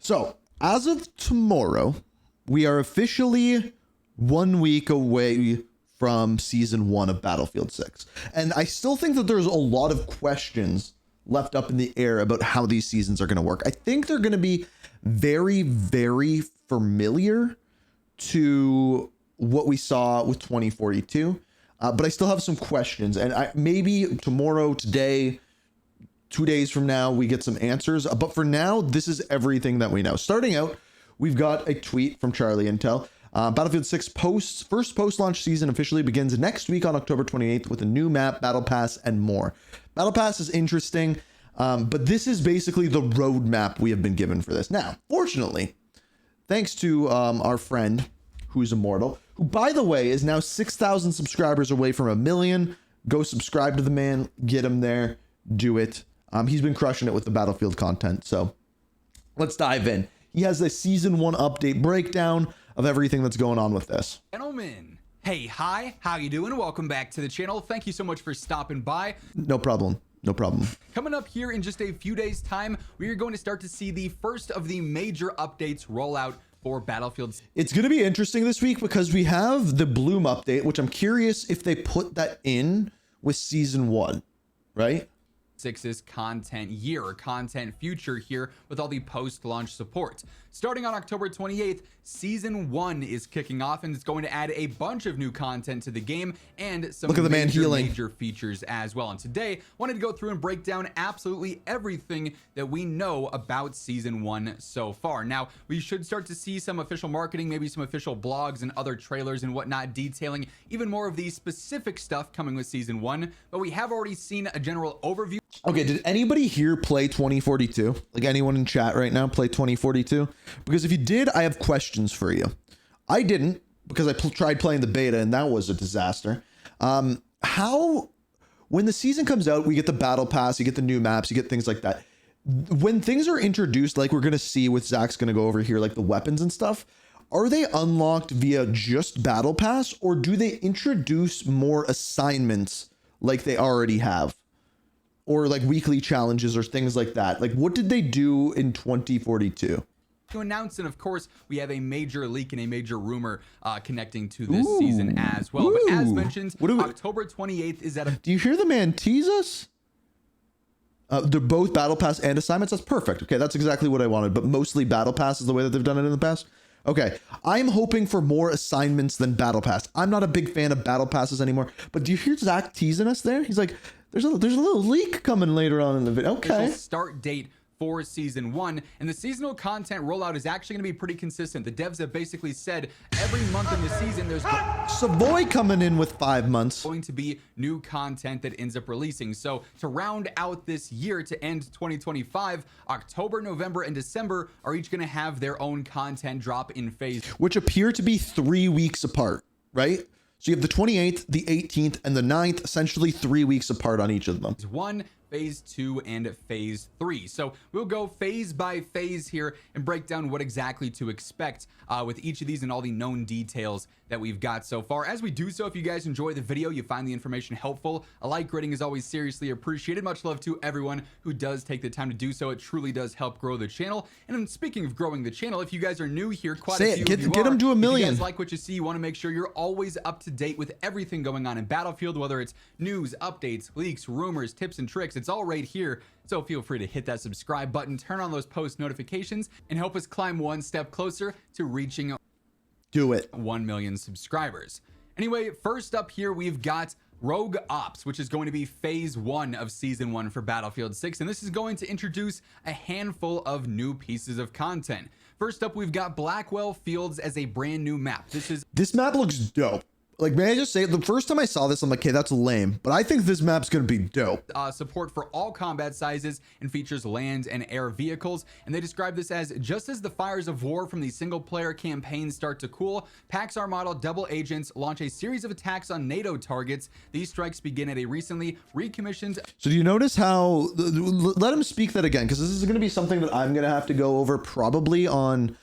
So as of tomorrow, we are officially 1 week away from season 1 of Battlefield 6. And I still think that there's a lot of questions left up in the air about how these seasons are going to work. I think they're going to be very, very familiar to what we saw with 2042. But I still have some questions, and maybe tomorrow, today, 2 days from now, we get some answers. But for now, this is everything that we know. Starting out, we've got a tweet from Charlie Intel. Battlefield 6 first post-launch season officially begins next week on October 28th with a new map, Battle Pass, and more. Battle Pass is interesting, but this is basically the roadmap we have been given for this. Now, fortunately, thanks to our friend who's immortal, who, by the way, is now 6,000 subscribers away from 1 million. Go subscribe to the man, get him there, do it. He's been crushing it with the Battlefield content. So let's dive in. He has a season 1 update breakdown of everything that's going on with this. Gentlemen, hey, hi, how you doing? Welcome back to the channel. Thank you so much for stopping by. No problem. No problem. Coming up here in just a few days' time, we are going to start to see the first of the major updates roll out for Battlefield. It's going to be interesting this week because we have the Bloom update, which I'm curious if they put that in with season 1, right? 6's content year or content future here with all the post-launch support. Starting on October 28th, season 1 is kicking off, and it's going to add a bunch of new content to the game and some major features as well. And today, I wanted to go through and break down absolutely everything that we know about season 1 so far. Now, we should start to see some official marketing, maybe some official blogs and other trailers and whatnot detailing even more of the specific stuff coming with season 1, but we have already seen a general overview. Okay, did anybody here play 2042? Like anyone in chat right now play 2042? Because if you did, I have questions for you. I didn't, because I tried playing the beta and that was a disaster. When the season comes out, we get the battle pass, you get the new maps, you get things like that. When things are introduced, like we're going to see with Zach's going to go over here, like the weapons and stuff, are they unlocked via just battle pass, or do they introduce more assignments like they already have? Or like weekly challenges or things like that? Like, what did they do in 2042? To announce, and of course, we have a major leak and a major rumor connecting to this season as well. But as mentioned, October 28th is at a... Do you hear the man tease us? They're both battle pass and assignments. That's perfect. Okay, that's exactly what I wanted. But mostly battle pass is the way that they've done it in the past. Okay, I'm hoping for more assignments than battle pass. I'm not a big fan of battle passes anymore. But do you hear Zach teasing us there? He's like, there's a little leak coming later on in the video. Okay. Start date for season 1, and the seasonal content rollout is actually going to be pretty consistent. The devs have basically said every month in the season there's Savoy coming in with 5 months going to be new content that ends up releasing. So to round out this year, to end 2025, October, November, and December are each going to have their own content drop in phase, which appear to be 3 weeks apart, right? So you have the 28th, the 18th, and the 9th, essentially 3 weeks apart on each of them. One, phase 2, and phase 3. So we'll go phase by phase here and break down what exactly to expect with each of these and all the known details that we've got so far. As we do so, if you guys enjoy the video, you find the information helpful, a like rating is always seriously appreciated. Much love to everyone who does take the time to do so. It truly does help grow the channel. And speaking of growing the channel, if you guys are new here, get them to 1 million. If you guys like what you see, you want to make sure you're always up to date with everything going on in Battlefield, whether it's news, updates, leaks, rumors, tips and tricks. It's all right here. So feel free to hit that subscribe button, turn on those post notifications, and help us climb one step closer to reaching 1 million subscribers. Anyway, first up here, we've got Rogue Ops, which is going to be phase 1 of season 1 for Battlefield 6, and this is going to introduce a handful of new pieces of content. First up, we've got Blackwell Fields as a brand new map. This map looks dope. Like, may I just say, the first time I saw this, I'm like, okay, that's lame. But I think this map's going to be dope. Support for all combat sizes and features land and air vehicles. And they describe this as, just as the fires of war from the single-player campaign start to cool, Pax Armada double agents launch a series of attacks on NATO targets. These strikes begin at a recently recommissioned... So do you notice how... Let him speak that again, because this is going to be something that I'm going to have to go over probably on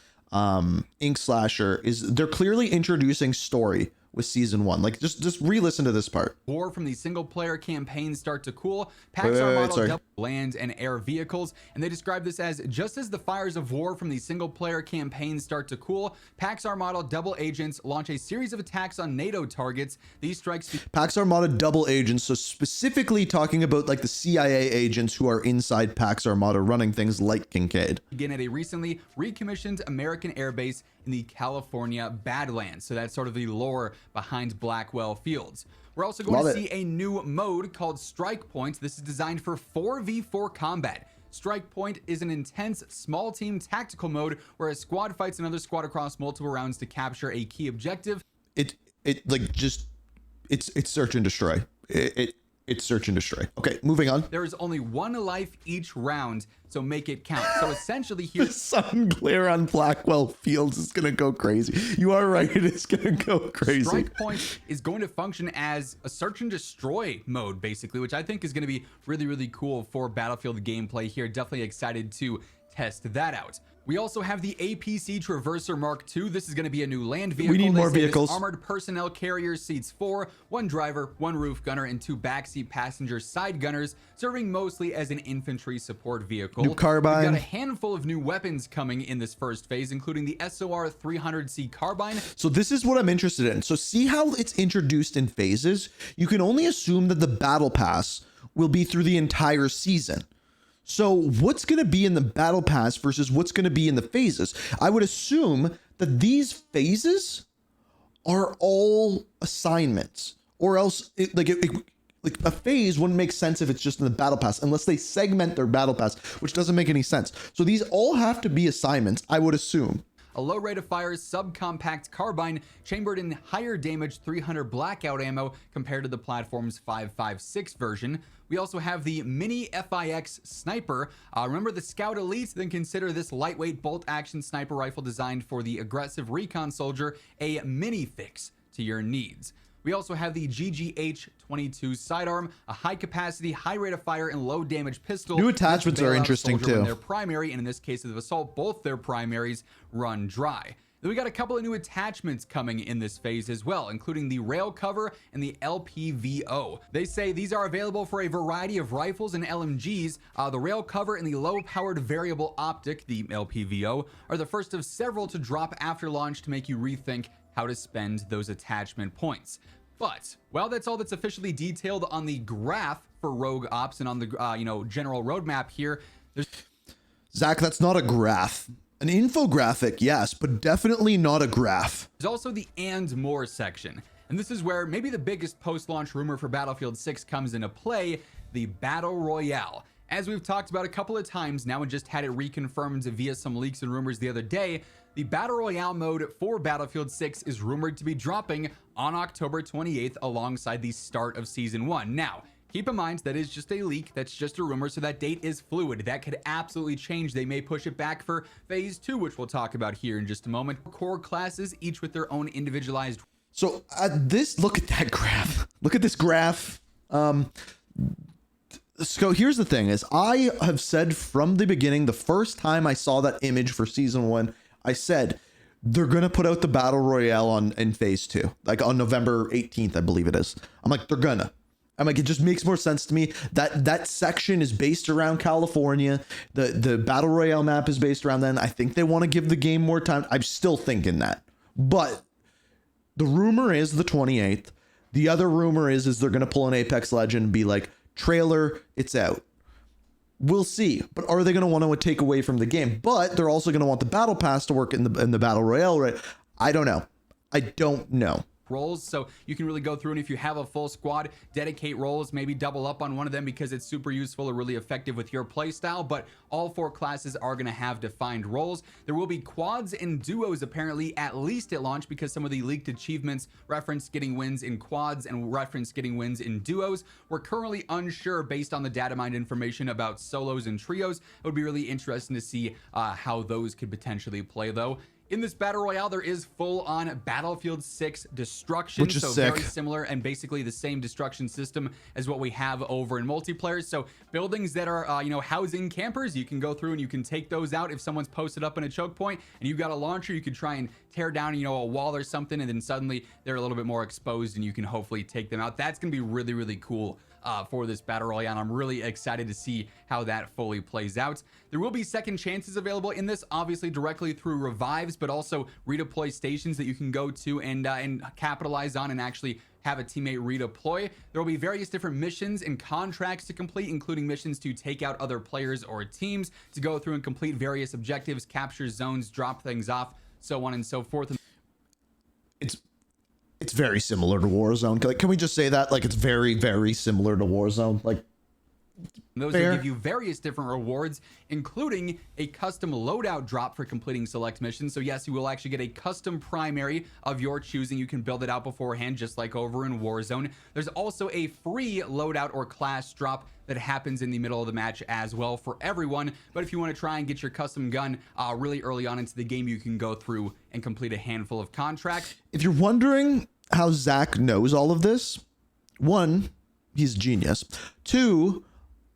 Ink Slasher. Is they're clearly introducing story with season 1. Like just re-listen to this part. War from the single player campaigns start to cool. Wait, Packs are model sorry. double land and air vehicles, and they describe this as just as the fires of war from the single player campaigns start to cool, Pax Armada double agents launch a series of attacks on NATO targets. These strikes Pax Armada double agents, so specifically talking about like the CIA agents who are inside Pax Armada running things like Kincaid. begin at a recently recommissioned American airbase in the California Badlands. So that's sort of the lore behind Blackwell Fields. We're also going to see a new mode called Strike Point. This is designed for 4v4 combat. Strike Point is an intense small team tactical mode where a squad fights another squad across multiple rounds to capture a key objective. It's search and destroy. It's search and destroy. Okay, moving on. There is only one life each round, so make it count. So essentially here, The sun glare on Blackwell Fields is gonna go crazy. You are right, it is gonna go crazy. Strike Point is going to function as a search and destroy mode, basically, which I think is going to be really, really cool for Battlefield gameplay here. Definitely excited to test that out. We also have the APC Traverser Mark II. This is going to be a new land vehicle. We need more They say this vehicles. armored personnel carrier seats 4, 1 driver, 1 roof gunner, and 2 backseat passenger side gunners, serving mostly as an infantry support vehicle. New carbine. We've got a handful of new weapons coming in this first phase, including the SOR 300C carbine. So this is what I'm interested in. So see how it's introduced in phases? You can only assume that the battle pass will be through the entire season. So what's going to be in the battle pass versus what's going to be in the phases? I would assume that these phases are all assignments, or else like a phase wouldn't make sense if it's just in the battle pass, unless they segment their battle pass, which doesn't make any sense. So these all have to be assignments, I would assume. A low rate of fire subcompact carbine chambered in higher damage 300 blackout ammo compared to the platform's 5.56 version. We also have the Mini FIX Sniper. Remember the Scout Elite? Then consider this lightweight bolt-action sniper rifle designed for the aggressive recon soldier a mini fix to your needs. We also have the GGH-22 sidearm, a high-capacity, high rate of fire, and low-damage pistol. New attachments are interesting Soldier when too. their primary, and in this case of Assault, both their primaries run dry. Then we got a couple of new attachments coming in this phase as well, including the rail cover and the LPVO. They say these are available for a variety of rifles and LMGs. The rail cover and the low-powered variable optic, the LPVO, are the first of several to drop after launch to make you rethink how to spend those attachment points. But while that's all that's officially detailed on the graph for Rogue Ops and on the general roadmap here, there's Zach, that's not a graph. An infographic, yes, but definitely not a graph. also the and more section. And this is where maybe the biggest post-launch rumor for Battlefield 6 comes into play, the Battle Royale. As we've talked about a couple of times now and just had it reconfirmed via some leaks and rumors the other day, the Battle Royale mode for Battlefield 6 is rumored to be dropping on October 28th alongside the start of Season 1. Now, keep in mind that is just a leak, that's just a rumor, so that date is fluid. That could absolutely change. They may push it back for Phase 2, which we'll talk about here in just a moment. Core classes, each with their own individualized. So look at that graph. Look at this graph. So here's the thing is I have said from the beginning, the first time I saw that image for Season 1, I said, they're going to put out the Battle Royale in Phase 2, like on November 18th, I believe it is. I'm like, they're gonna. I'm like, it just makes more sense to me that that section is based around California. The Battle Royale map is based around then. I think they want to give the game more time. I'm still thinking that. But the rumor is the 28th. The other rumor is they're going to pull an Apex Legend and be like, trailer, it's out. We'll see. But are they going to want to take away from the game? But they're also going to want the Battle Pass to work in the Battle Royale, right? I don't know. I don't know. Roles, so you can really go through, and if you have a full squad, dedicate roles, maybe double up on one of them because it's super useful or really effective with your playstyle. But all 4 classes are going to have defined roles. There will be quads and duos apparently at least at launch, because some of the leaked achievements reference getting wins in quads and reference getting wins in duos. We're currently unsure based on the data mined information about solos and trios. It would be really interesting to see how those could potentially play though. In this battle royale, there is full-on Battlefield 6 destruction, which is so sick. very similar and basically the same destruction system as what we have over in multiplayer. So buildings that are, housing campers, you can go through and you can take those out if someone's posted up in a choke point and you've got a launcher. You could try and tear down, a wall or something, and then suddenly they're a little bit more exposed and you can hopefully take them out. That's gonna be really, really cool for this battle royale, and I'm really excited to see how that fully plays out. There will be second chances available in this, obviously directly through revives, but also redeploy stations that you can go to and capitalize on and actually have a teammate redeploy. There will be various different missions and contracts to complete, including missions to take out other players or teams, to go through and complete various objectives, capture zones, drop things off, so on and so forth. It's very similar to Warzone. Like, can we just say that? Like, it's very, very similar to Warzone. Like, those will give you various different rewards, including a custom loadout drop for completing select missions. So yes, you will actually get a custom primary of your choosing. You can build it out beforehand, just like over in Warzone. There's also a free loadout or class drop that happens in the middle of the match as well for everyone. But if you want to try and get your custom gun really early on into the game, you can go through and complete a handful of contracts. if you're wondering how Zach knows all of this, one, he's a genius. Two,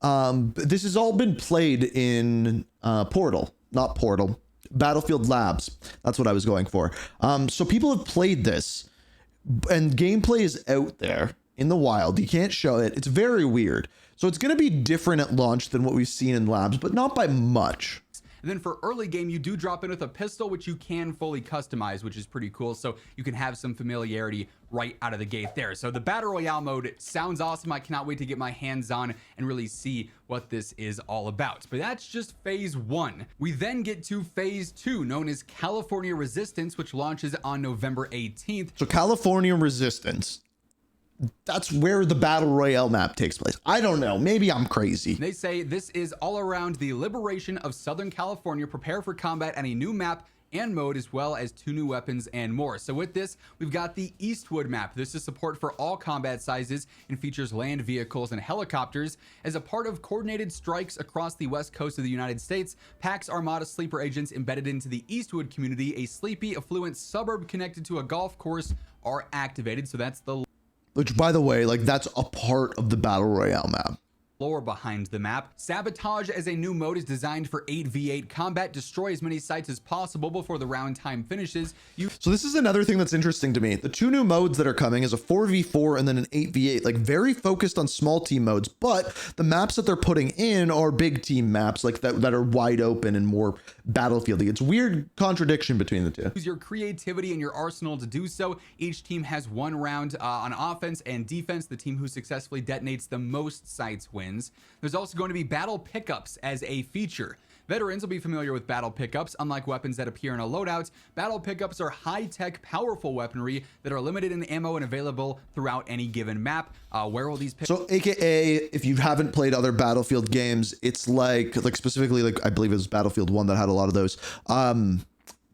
this has all been played in Battlefield Labs. That's what I was going for. So people have played this, and gameplay is out there in the wild. You can't show it. It's very weird. So it's going to be different at launch than what we've seen in labs, but not by much. And then for early game, you do drop in with a pistol, which you can fully customize, which is pretty cool. So you can have some familiarity right out of the gate there. So the Battle Royale mode sounds awesome. I cannot wait to get my hands on and really see what this is all about. But that's just phase 1. We then get to phase 2, known as California Resistance, which launches on November 18th. So California Resistance, that's where the Battle Royale map takes place. I don't know. Maybe I'm crazy. They say this is all around the liberation of Southern California. Prepare for combat and a new map and mode, as well as 2 new weapons and more. So with this, we've got the Eastwood map. This is support for all combat sizes and features land vehicles and helicopters. As a part of coordinated strikes across the west coast of the United States, PAX Armada sleeper agents embedded into the Eastwood community, a sleepy, affluent suburb connected to a golf course, are activated. So that's the Which, by the way, like, that's a part of the Battle Royale map. lore behind the map. Sabotage as a new mode is designed for 8v8 combat. Destroy as many sites as possible before the round time finishes. So this is another thing that's interesting to me. The 2 new modes that are coming is a 4v4 and then an 8v8, like very focused on small team modes, but the maps that they're putting in are big team maps, like that are wide open and more battlefieldy. It's weird contradiction between the two. Use your creativity and your arsenal to do so. Each team has 1 round on offense and defense. The team who successfully detonates the most sites wins. There's also going to be battle pickups as a feature. Veterans will be familiar with battle pickups. Unlike weapons that appear in a loadout, battle pickups are high-tech, powerful weaponry that are limited in ammo and available throughout any given map. Where will these So AKA, if you haven't played other Battlefield games, it's like specifically, like, I believe it was Battlefield 1 that had a lot of those.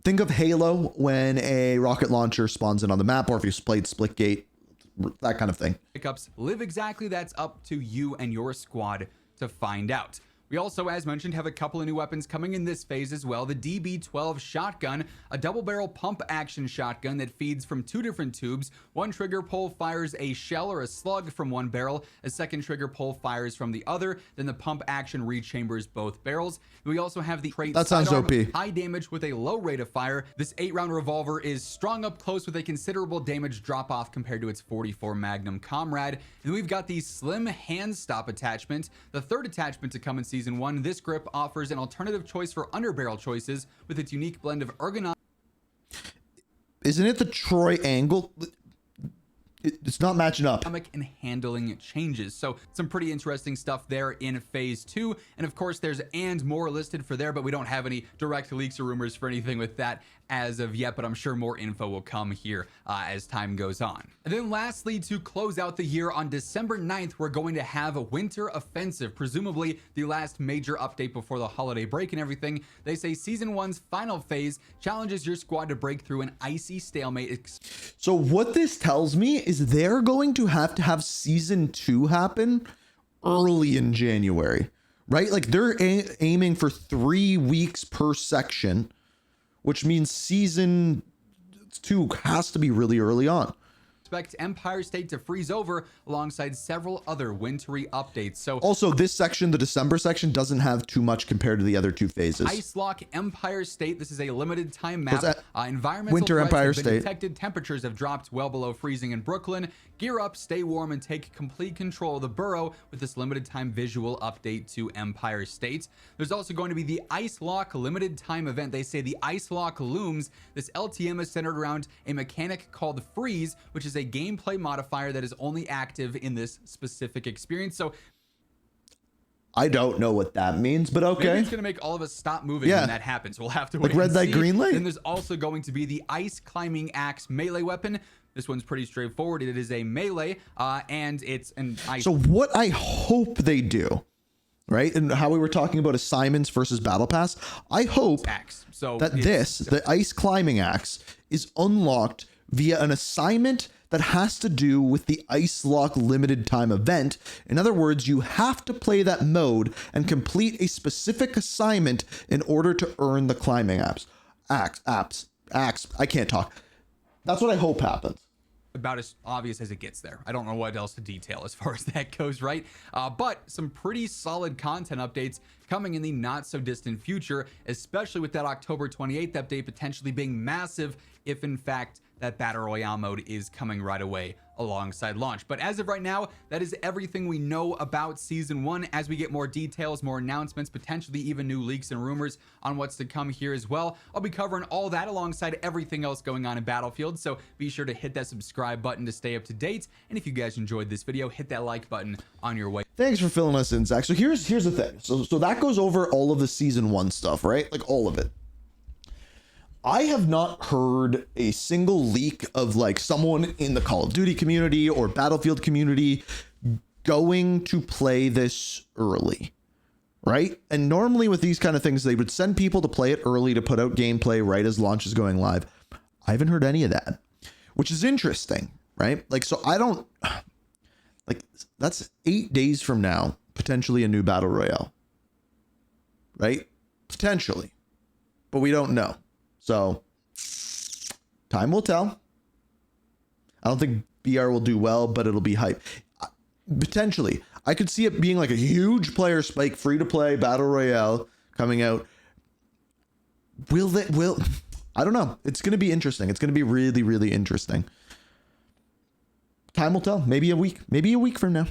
Think of Halo when a rocket launcher spawns in on the map, or if you played Splitgate, that kind of thing. pickups live exactly, that's up to you and your squad to find out. We also, as mentioned, have a couple of new weapons coming in this phase as well. The DB12 shotgun, a double barrel pump action shotgun that feeds from 2 different tubes. One trigger pull fires a shell or a slug from one barrel. A second trigger pull fires from the other. Then the pump action rechambers both barrels. We also have the trait That sounds sidearm, OP. high damage with a low rate of fire. This 8-round revolver is strong up close with a considerable damage drop off compared to its 44 Magnum comrade. And then we've got the slim hand stop attachment, the 3rd attachment to come in Season 1. This grip offers an alternative choice for underbarrel choices with its unique blend of ergonomic. Isn't it the Troy angle? It's not matching up. And handling changes. So some pretty interesting stuff there in phase 2. And of course, there's and more listed for there, but we don't have any direct leaks or rumors for anything with that as of yet, but I'm sure more info will come here as time goes on. And then lastly, to close out the year on December 9th, we're going to have a Winter Offensive, presumably the last major update before the holiday break and everything. They say Season 1's final phase challenges your squad to break through an icy stalemate. So what this tells me is they're going to have Season 2 happen early in January, right? Like they're aiming for 3 weeks per section, which means season 2 has to be really early on. Expect Empire State to freeze over alongside several other wintry updates. So also, this section, the December section, doesn't have too much compared to the other 2 phases. Ice Lock Empire State. This is a limited time map. Environmental Winter threats Empire have been State. detected. Temperatures have dropped well below freezing in Brooklyn. Gear up, stay warm, and take complete control of the borough with this limited time visual update to Empire State. There's also going to be the Ice Lock limited time event. They say the Ice Lock looms. This LTM is centered around a mechanic called Freeze, which is a gameplay modifier that is only active in this specific experience. So I don't know what that means, but okay. maybe it's going to make all of us stop moving when that happens. We'll have to wait like red and light, see. green light. Then there's also going to be the Ice Climbing Axe melee weapon. This one's pretty straightforward. It is a melee, and it's an ice. So what I hope they do, right, and how we were talking about assignments versus battle pass, I hope axe. So that the ice climbing axe, is unlocked via an assignment that has to do with the Ice Lock limited time event. In other words, you have to play that mode and complete a specific assignment in order to earn the climbing axe. I can't talk. That's what I hope happens. About as obvious as it gets there. I don't know what else to detail as far as that goes, right? But some pretty solid content updates coming in the not so distant future, especially with that October 28th update potentially being massive if in fact that Battle Royale mode is coming right away alongside launch. But as of right now, that is everything we know about Season 1. As we get more details, more announcements, potentially even new leaks and rumors on what's to come here as well, I'll be covering all that alongside everything else going on in Battlefield, so be sure to hit that subscribe button to stay up to date. And if you guys enjoyed this video, hit that like button on your way. Thanks for filling us in, Zach. So here's the thing. So that goes over all of the Season 1 stuff, right? Like all of it. I have not heard a single leak of like someone in the Call of Duty community or Battlefield community going to play this early, right? And normally with these kind of things, they would send people to play it early to put out gameplay right as launch is going live. I haven't heard any of that, which is interesting, right? Like, so I don't, like, that's 8 days from now, potentially a new Battle Royale, right? Potentially, but we don't know. So time will tell. I don't think BR will do well, but it'll be hype. Potentially, I could see it being like a huge player spike, free to play Battle Royale coming out. I don't know. It's going to be interesting. It's going to be really, really interesting. Time will tell. Maybe a week from now.